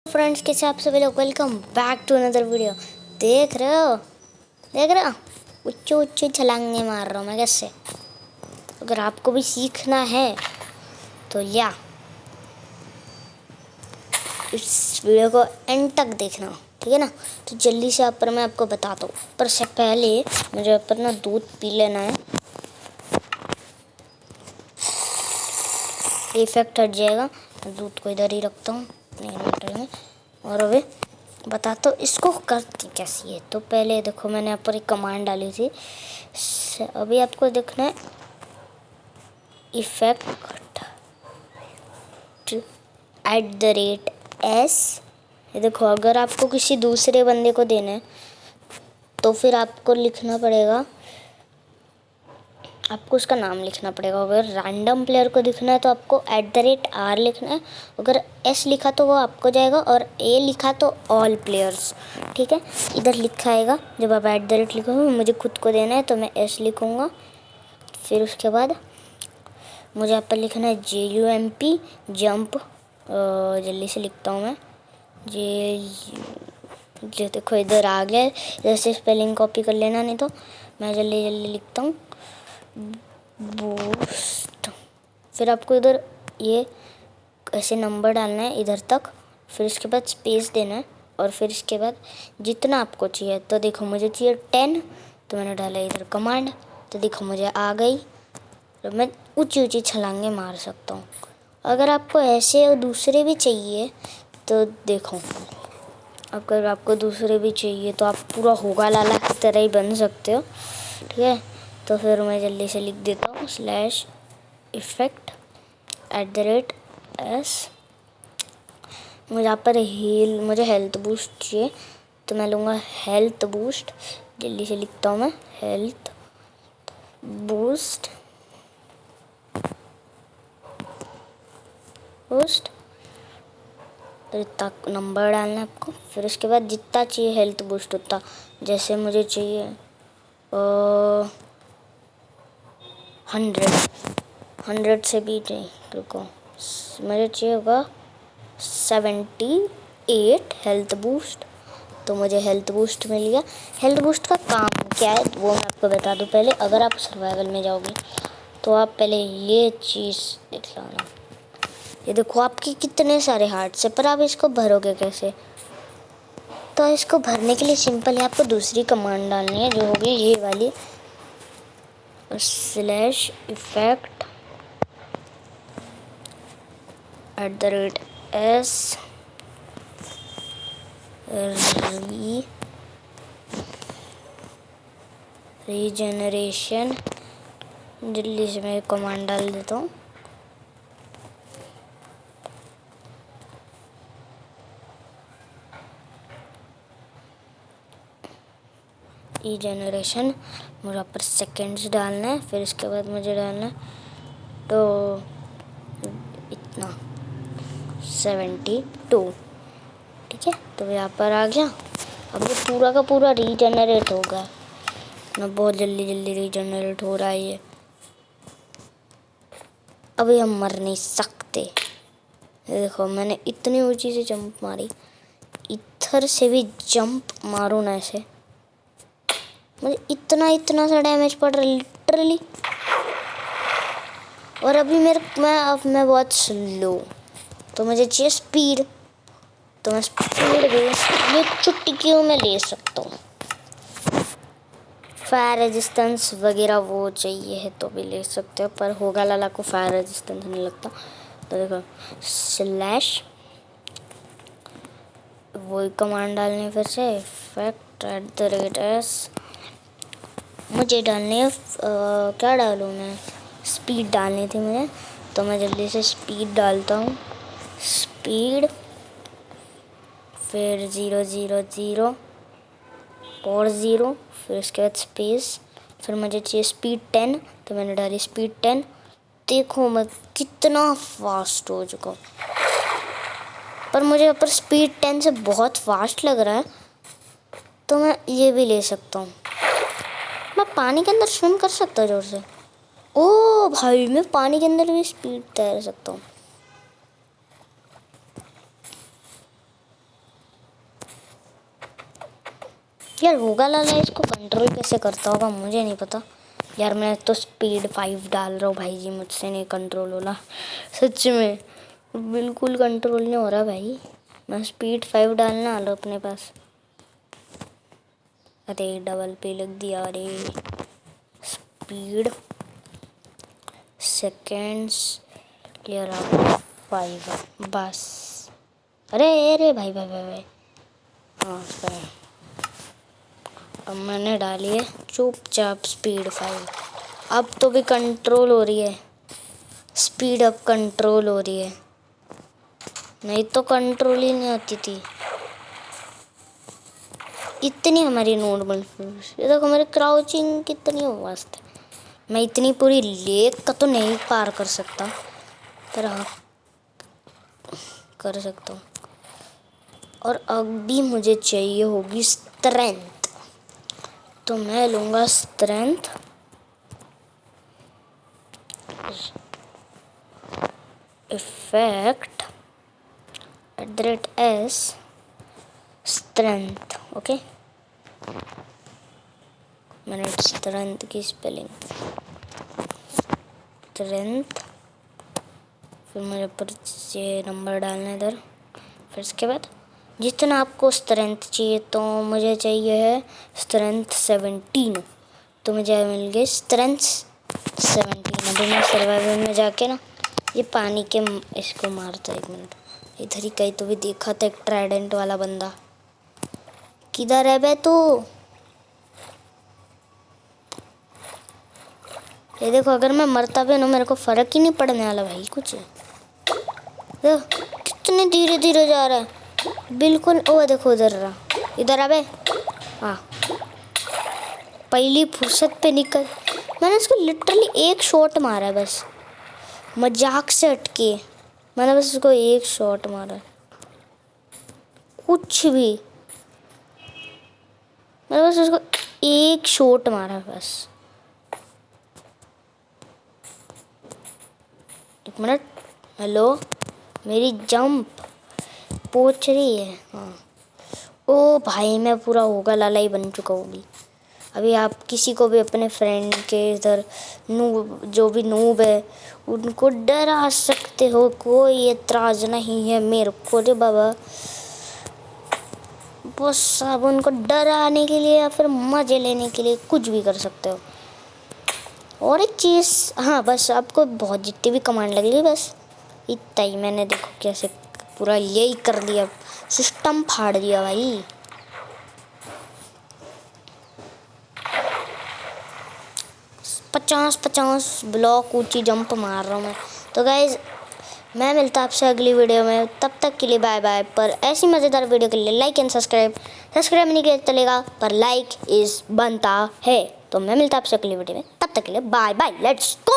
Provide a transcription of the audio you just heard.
Friends, कैसे आप सभी लोग, welcome back to another video. देख रहे हो ऊंचे ऊंचे छलांगे मार रहा हूँ मैं कैसे। अगर आपको भी सीखना है तो या इस वीडियो को एंड तक देखना, ठीक है ना। तो जल्दी से पर मैं आपको बताता हूँ, पर से पहले मुझे पर ना दूध पी लेना है। इफेक्ट हट जाएगा। दूध को इधर ही रखता हूँ अपने इन्वर्टर में। और अभी बताता हूँ इसको करती कैसी है। तो पहले देखो, मैंने यहाँ पर एक कमांड डाली थी। अभी आपको देखना है इफेक्ट @s। ये देखो, अगर आपको किसी दूसरे बंदे को देना है तो फिर आपको लिखना पड़ेगा, आपको उसका नाम लिखना पड़ेगा। अगर रैंडम प्लेयर को दिखना है तो आपको @r लिखना है। अगर s लिखा तो वो आपको जाएगा, और a लिखा तो ऑल प्लेयर्स, ठीक है। इधर लिखा आएगा। जब आप @ लिखोगे, मुझे खुद को देना है तो मैं s लिखूँगा। फिर उसके बाद मुझे यहाँ पर लिखना है JUMP जंप। जल्दी से लिखता हूँ मैं जो देखो इधर आ गया है। जैसे स्पेलिंग कॉपी कर लेना, नहीं तो मैं जल्दी जल्दी लिखता हूँ बूस्ट। फिर आपको इधर ये ऐसे नंबर डालना है इधर तक। फिर इसके बाद स्पेस देना है, और फिर इसके बाद जितना आपको चाहिए। तो देखो, मुझे चाहिए 10, तो मैंने डाला इधर कमांड। तो देखो मुझे आ गई। तो मैं ऊंची ऊंची छलांगे मार सकता हूँ। अगर आपको ऐसे और दूसरे भी चाहिए तो देखो, अगर आपको दूसरे भी चाहिए तो आप पूरा होगा लाला की तरह ही बन सकते हो, ठीक है। तो फिर मैं जल्दी से लिख देता हूँ /इफेक्ट @s। मुझे यहाँ पर मुझे हेल्थ बूस्ट चाहिए, तो मैं लूँगा हेल्थ बूस्ट। जल्दी से लिखता हूँ मैं हेल्थ बूस्ट। तो इतना नंबर डालना है आपको। फिर उसके बाद जितना चाहिए हेल्थ बूस्ट उतना। जैसे मुझे चाहिए 100 से भी नहीं, रुको, मुझे चाहिए होगा 78 हेल्थ बूस्ट। तो मुझे हेल्थ बूस्ट मिल गया। हेल्थ बूस्ट का काम क्या है वो मैं आपको बता दूं। पहले अगर आप सर्वाइवल में जाओगे तो आप पहले ये चीज़ देख लेना। ये देखो आपके कितने सारे हार्ट्स है, पर आप इसको भरोगे कैसे। तो इसको भरने के लिए सिंपल है, आपको दूसरी कमांड डालनी है, जो होगी ये वाली /इफेक्ट @s रीजनरेशन। जल्दी से मैं कमांड डाल देता हूँ। रीजनरेशन मुझे यहाँ पर सेकेंड्स डालना है। फिर इसके बाद मुझे डालना है तो इतना 72, ठीक है। तो यहाँ पर आ गया। अब ये पूरा का पूरा रीजनरेट होगा ना, बहुत जल्दी जल्दी रीजनरेट हो रहा है ये। अभी हम मर नहीं सकते। देखो, मैंने इतनी ऊंची से जंप मारी, इधर से भी जंप मारूँ ना ऐसे, मुझे इतना सा डैमेज पड़ रहा है लिटरली। और अभी मैं बहुत स्लो, तो मुझे चाहिए स्पीड। तो मैं स्पीड भी ये चुटकियों में ले सकता हूँ। फायर रेजिस्टेंस वगैरह वो चाहिए है तो भी ले सकते हो, पर होगा लाला को फायर रेजिस्टेंस नहीं लगता। तो देखो वही कमांड डालनी है। फिर से इफेक्ट @s। मुझे डालनी है क्या डालूँ मैं, स्पीड डालनी थी मुझे। तो मैं जल्दी से स्पीड डालता हूँ। स्पीड, फिर 000 और 0, फिर उसके बाद स्पेस। फिर मुझे चाहिए स्पीड 10, तो मैंने डाली स्पीड 10। देखो मैं कितना फास्ट हो चुका हूँ, पर मुझे यहाँ पर स्पीड 10 से बहुत फास्ट लग रहा है, तो मैं ये भी ले सकता हूँ। मैं पानी के अंदर स्विम कर सकता हूँ जोर से। ओ भाई, मैं पानी के अंदर भी स्पीड तैर सकता हूँ। यार होगा लाला इसको कंट्रोल कैसे करता होगा मुझे नहीं पता यार। मैं तो स्पीड 5 डाल रहा हूँ भाई जी, मुझसे नहीं कंट्रोल होना सच में, बिल्कुल कंट्रोल नहीं हो रहा भाई। मैं स्पीड 5 डालना आलो अपने पास। अरे डबल पे लग दिया। अरे स्पीड सेकेंड्स क्लियर आप 5 बस। अरे अरे भाई भाई भाई भाई हाँ सही। अब मैंने डाली है चुपचाप स्पीड 5। अब तो भी कंट्रोल हो रही है स्पीड, अब कंट्रोल हो रही है, नहीं तो कंट्रोल ही नहीं होती थी। इतनी हमारी नॉर्मल ये देखो हमारी क्राउचिंग कितनी हो मस्त है। मैं इतनी पूरी लेक का तो नहीं पार कर सकता पर हाँ कर सकता हूँ। और अभी मुझे चाहिए होगी स्ट्रेंथ, तो मैं लूँगा strength. Effect @s strength. Okay मैंने स्ट्रेंथ की स्पेलिंग स्ट्रेंथ, फिर मुझे पर ये नंबर डालना है इधर। फिर इसके बाद जितना आपको स्ट्रेंथ चाहिए, तो मुझे चाहिए है स्ट्रेंथ 17, तो मुझे मिल गई स्ट्रेंथ 17। अभी मैं सर्वाइवल में जाके ना ये पानी के इसको मारता। 1 मिनट इधर ही कहीं तो भी देखा था एक ट्राइडेंट वाला बंदा। किधर है बे तू? ये देखो अगर मैं मरता भी ना मेरे को फर्क ही नहीं पड़ने वाला भाई कुछ। कितने धीरे धीरे जा रहा है बिल्कुल। ओ देखो उधर रहा, इधर आबे। हाँ पहली फुर्सत पे निकल। मैंने उसको लिटरली एक शॉट मारा है बस, मजाक से हटके मैंने बस उसको एक शॉट मारा है, कुछ भी। मैंने बस उसको एक शॉट मारा है बस। 1 मिनट। हेलो मेरी जंप पहुंच रही है। हाँ ओ भाई मैं पूरा होगा लाला ही बन चुका हूँ अभी। आप किसी को भी अपने फ्रेंड के इधर नूब जो भी नूब है उनको डरा सकते हो, कोई एतराज़ नहीं है मेरे को रे बाबा। बस आप उनको डराने के लिए या फिर मज़े लेने के लिए कुछ भी कर सकते हो। और एक चीज़ हाँ बस आपको बहुत जितनी भी कमांड लगेगी बस इतना ही। मैंने देखो कैसे पूरा यही कर दिया, सिस्टम फाड़ दिया भाई। पचास 50 ब्लॉक ऊंची जंप मार रहा हूँ मैं। तो गाइज मैं मिलता आपसे अगली वीडियो में, तब तक के लिए बाय बाय। पर ऐसी मज़ेदार वीडियो के लिए लाइक एंड सब्सक्राइब नहीं किया चलेगा पर लाइक इज़ बनता है। तो मैं मिलता आपसे अगली वीडियो में, तब तक के लिए बाय बाय, लेट्स गो।